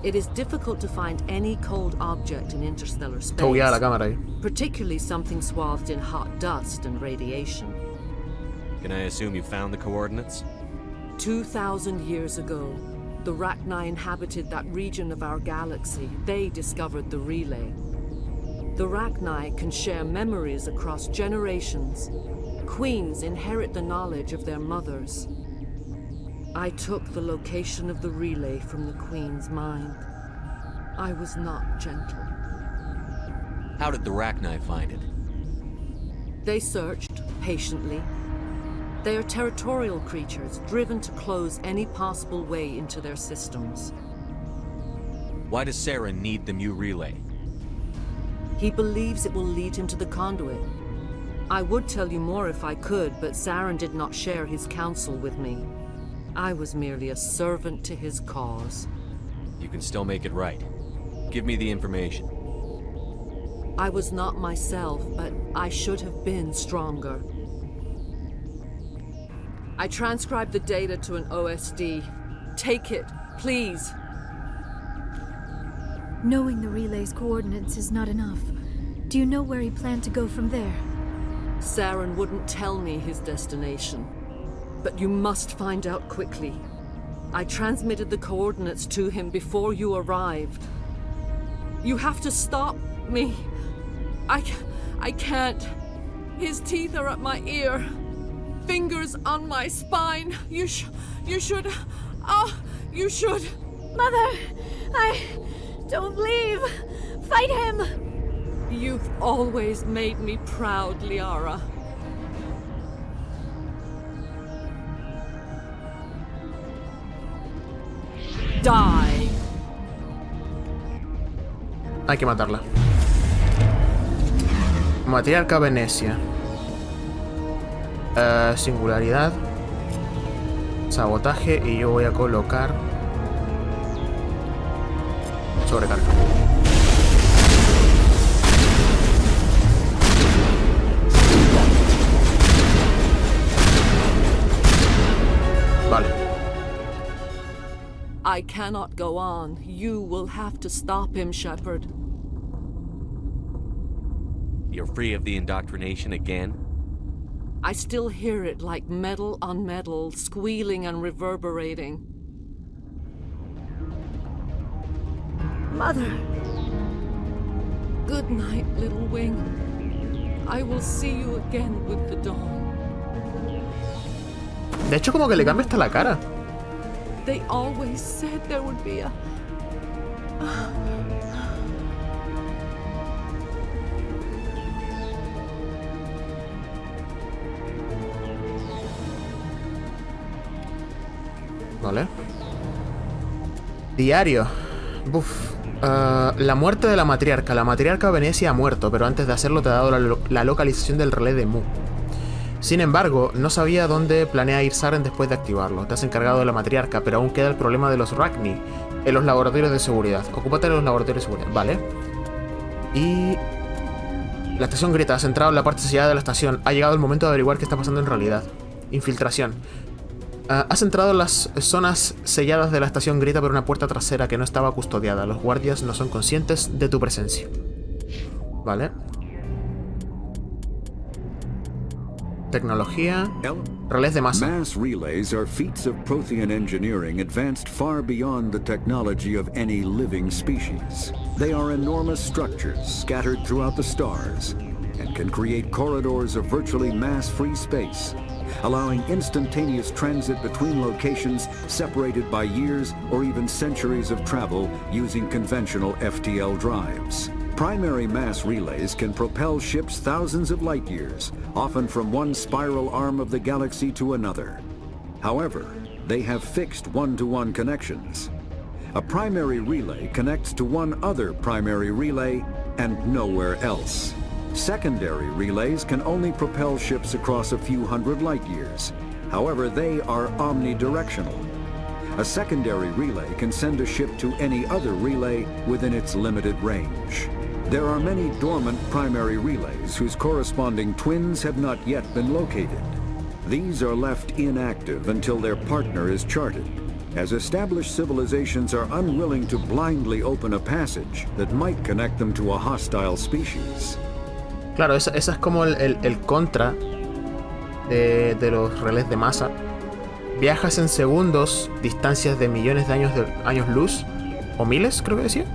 It is difficult to find any cold object in interstellar space, la cámara ahí. particularly something swathed in hot dust and radiation. Can I assume you found the coordinates? 2,000 years ago, the Rachni inhabited that region of our galaxy. They discovered the relay. The Rachni can share memories across generations. Queens inherit the knowledge of their mothers. I took the location of the relay from the Queen's mind. I was not gentle. How did the Rachni find it? They searched patiently. They are territorial creatures, driven to close any possible way into their systems. Why does Saren need the Mu relay? He believes it will lead him to the conduit. I would tell you more if I could, but Saren did not share his counsel with me. I was merely a servant to his cause. You can still make it right. Give me the information. I was not myself, but I should have been stronger. I transcribed the data to an OSD. Take it, please. Knowing the relay's coordinates is not enough. Do you know where he planned to go from there? Saren wouldn't tell me his destination. But you must find out quickly. I transmitted the coordinates to him before you arrived. You have to stop me. I can't. His teeth are at my ear. Fingers on my spine. You should. You should. Mother, don't leave. Fight him. You've always made me proud, Liara. Die. Hay que matarla. Matriarca Benezia. Singularidad. Sabotaje. Y yo voy a colocar sobrecarga. Vale. I cannot go on. You will have to stop him, Shepard. You're free of the indoctrination again? I still hear it like metal on metal, squealing and reverberating. Mother! Good night, little wing. I will see you again with the dawn. De hecho, como que le cambia hasta la cara. They always said there would be a... Vale. Diario. La muerte de la matriarca. La matriarca Benezia ha muerto, pero antes de hacerlo te ha dado la localización del relé de Mu. Sin embargo, no sabía dónde planea ir Saren después de activarlo. Te has encargado de la matriarca, pero aún queda el problema de los Rachni en los laboratorios de seguridad. Ocúpate de los laboratorios de seguridad. Vale. Y... la estación grita. Has entrado en la parte sellada de la estación. Ha llegado el momento de averiguar qué está pasando en realidad. Infiltración. Has entrado en las zonas selladas de la estación grita por una puerta trasera que no estaba custodiada. Los guardias no son conscientes de tu presencia. Vale. Tecnología. Relés de masa. Mass relays are feats of Prothean engineering advanced far beyond the technology of any living species. They are enormous structures scattered throughout the stars and can create corridors of virtually mass-free space, allowing instantaneous transit between locations separated by years or even centuries of travel using conventional FTL drives. Primary mass relays can propel ships thousands of light years, often from one spiral arm of the galaxy to another. However, they have fixed one-to-one connections. A primary relay connects to one other primary relay and nowhere else. Secondary relays can only propel ships across a few hundred light years. However, they are omnidirectional. A secondary relay can send a ship to any other relay within its limited range. There are many dormant primary relays whose corresponding twins have not yet been located. These are left inactive until their partner is charted, as established civilizations are unwilling to blindly open a passage that might connect them to a hostile species. Claro, esa es como el contra de los relés de masa. Viajas en segundos, distancias de millones de años luz, o miles, creo que decía.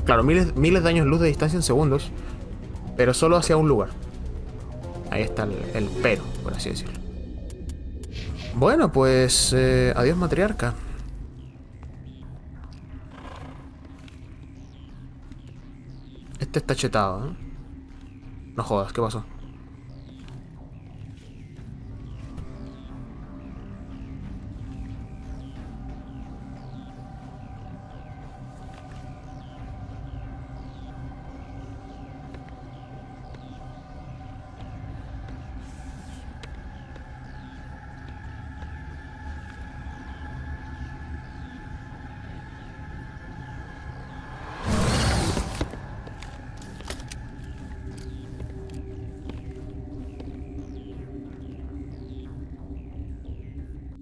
Claro, miles de años luz de distancia en segundos, pero solo hacia un lugar. Ahí está el pero, por así decirlo. Bueno, pues adiós, matriarca. Este está chetado, ¿eh? No jodas, ¿qué pasó?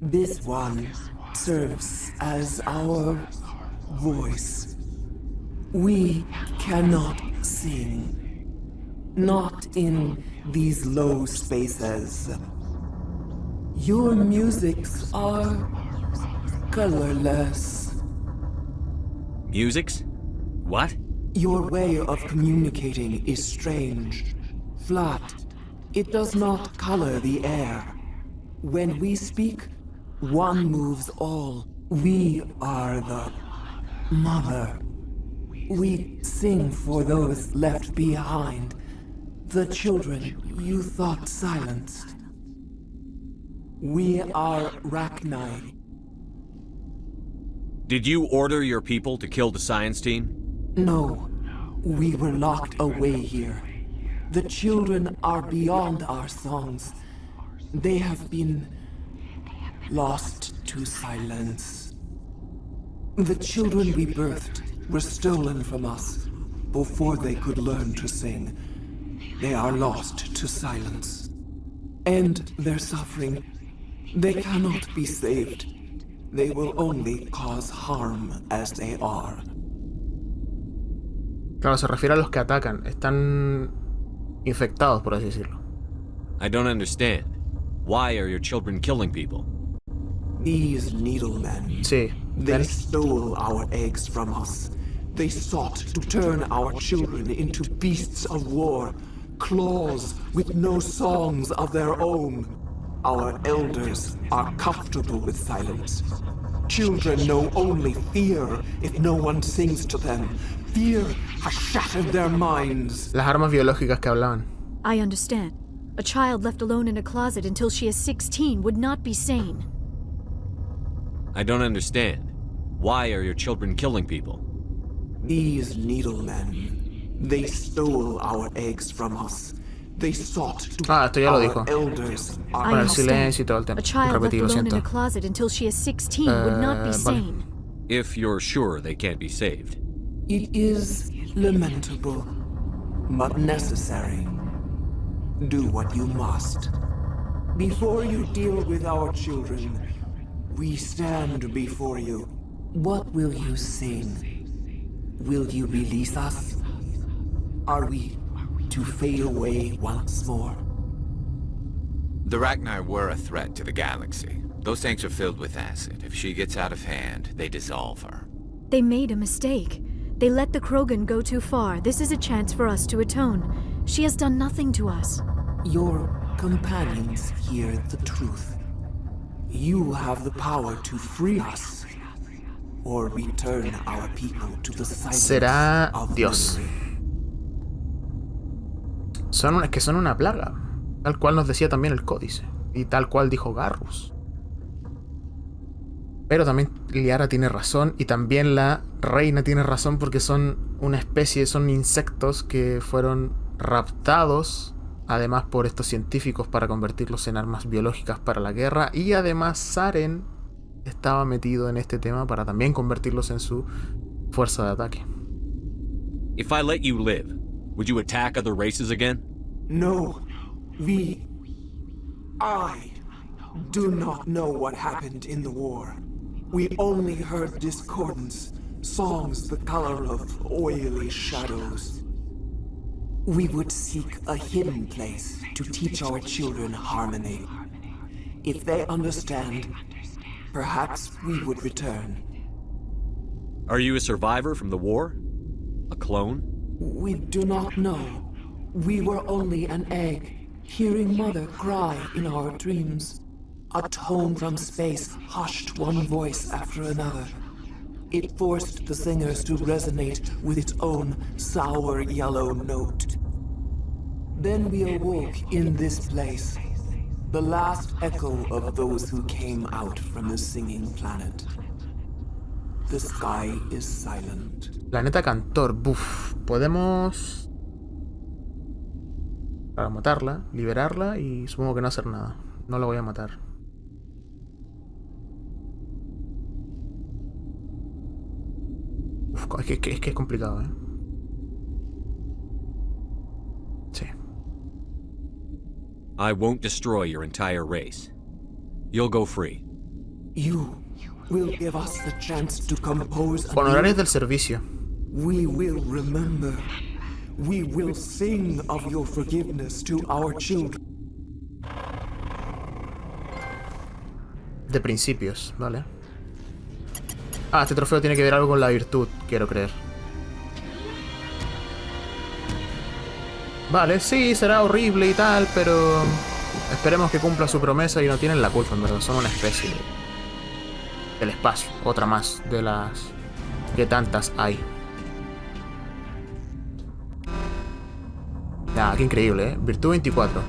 This one serves as our voice. We cannot sing. Not in these low spaces. Your musics are colorless. Musics? What? Your way of communicating is strange. Flat. It does not color the air. When we speak, one moves all. We are the mother. We sing for those left behind. The children you thought silenced. We are Rachni. Did you order your people to kill the science team? No. We were locked away here. The children are beyond our songs. They have been lost to silence. The children we birthed were stolen from us before they could learn to sing. They are lost to silence. End their suffering. They cannot be saved. They will only cause harm as they are. Claro, se refiere a los que atacan. Están infectados, por así decirlo. I don't understand. Why are your children killing people? These needlemen. Sí. They stole our eggs from us. They sought to turn our children into beasts of war, claws with no songs of their own. Our elders are comfortable with silence. Children know only fear if no one sings to them. Fear has shattered their minds. Las armas biológicas que hablaban. I understand. A child left alone in a closet until she is 16 would not be sane. I don't understand. Why are your children killing people? These needlemen, they stole our eggs from us. They sought to esto ya lo dijo. Elders. Con el silencio y todo el tema. A child left Repetí, lo alone in siento. a closet until she is 16 would not be sane. If you're sure they can't be saved. It is lamentable, but necessary. Do what you must. Before you deal with our children, we stand before you. What will you sing? Will you release us? Are we to fade away once more? The Rachni were a threat to the galaxy. Those tanks are filled with acid. If she gets out of hand, they dissolve her. They made a mistake. They let the Krogan go too far. This is a chance for us to atone. She has done nothing to us. Your companions hear the truth. You have the power to free us, or return our people to the silence Será of Dios. Es que son una plaga, tal cual nos decía también el códice, y tal cual dijo Garrus. Pero también Liara tiene razón, y también la reina tiene razón, porque son una especie, son insectos que fueron raptados, además por estos científicos para convertirlos en armas biológicas para la guerra, y además Saren estaba metido en este tema para también convertirlos en su fuerza de ataque. If I let you live, would you attack other races again? No, I do not know what happened in the war. We only heard discordance, songs the color of oily shadows. We would seek a hidden place to teach our children harmony. If they understand, perhaps we would return. Are you a survivor from the war? A clone? We do not know. We were only an egg, hearing Mother cry in our dreams. A tone from space hushed one voice after another. It forced the singers to resonate with its own sour yellow note. Then we awoke in this place, the last echo of those who came out from the singing planet. The sky is silent. Planeta Cantor, buf. Podemos... para matarla, liberarla y supongo que no hacer nada. No la voy a matar. Uf, es que es complicado, ¿eh? Sí. I won't destroy your entire race. You'll go free. You will give us the chance to compose. Honorarios del servicio. We will remember. We will sing of your forgiveness to our children. De principios, vale. Ah, este trofeo tiene que ver algo con la virtud, quiero creer. Vale, sí, será horrible y tal, pero esperemos que cumpla su promesa y no tienen la culpa, en verdad. Son una especie del espacio, otra más de las que tantas hay. Ah, qué increíble, ¿eh? Virtud 24.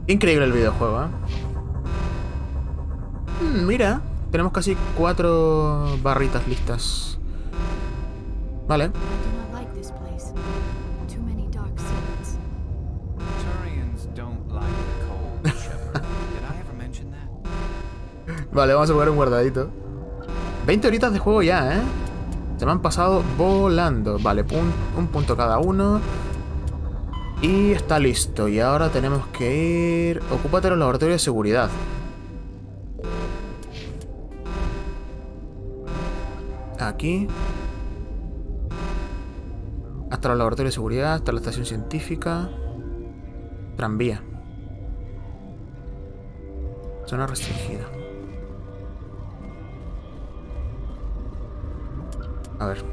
Qué increíble el videojuego, ¿eh? Mira, tenemos casi 4 barritas listas. Vale. Vale, vamos a jugar un guardadito. 20 horitas de juego ya, ¿eh? Se me han pasado volando. Vale, un punto cada uno. Y está listo. Y ahora tenemos que ir... Ocúpate en el laboratorio de seguridad. Aquí. Hasta el laboratorio de seguridad, hasta la estación científica. Tranvía. Zona restringida. A ver.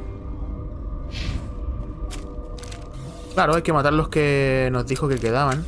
Claro, hay que matar los que nos dijo que quedaban.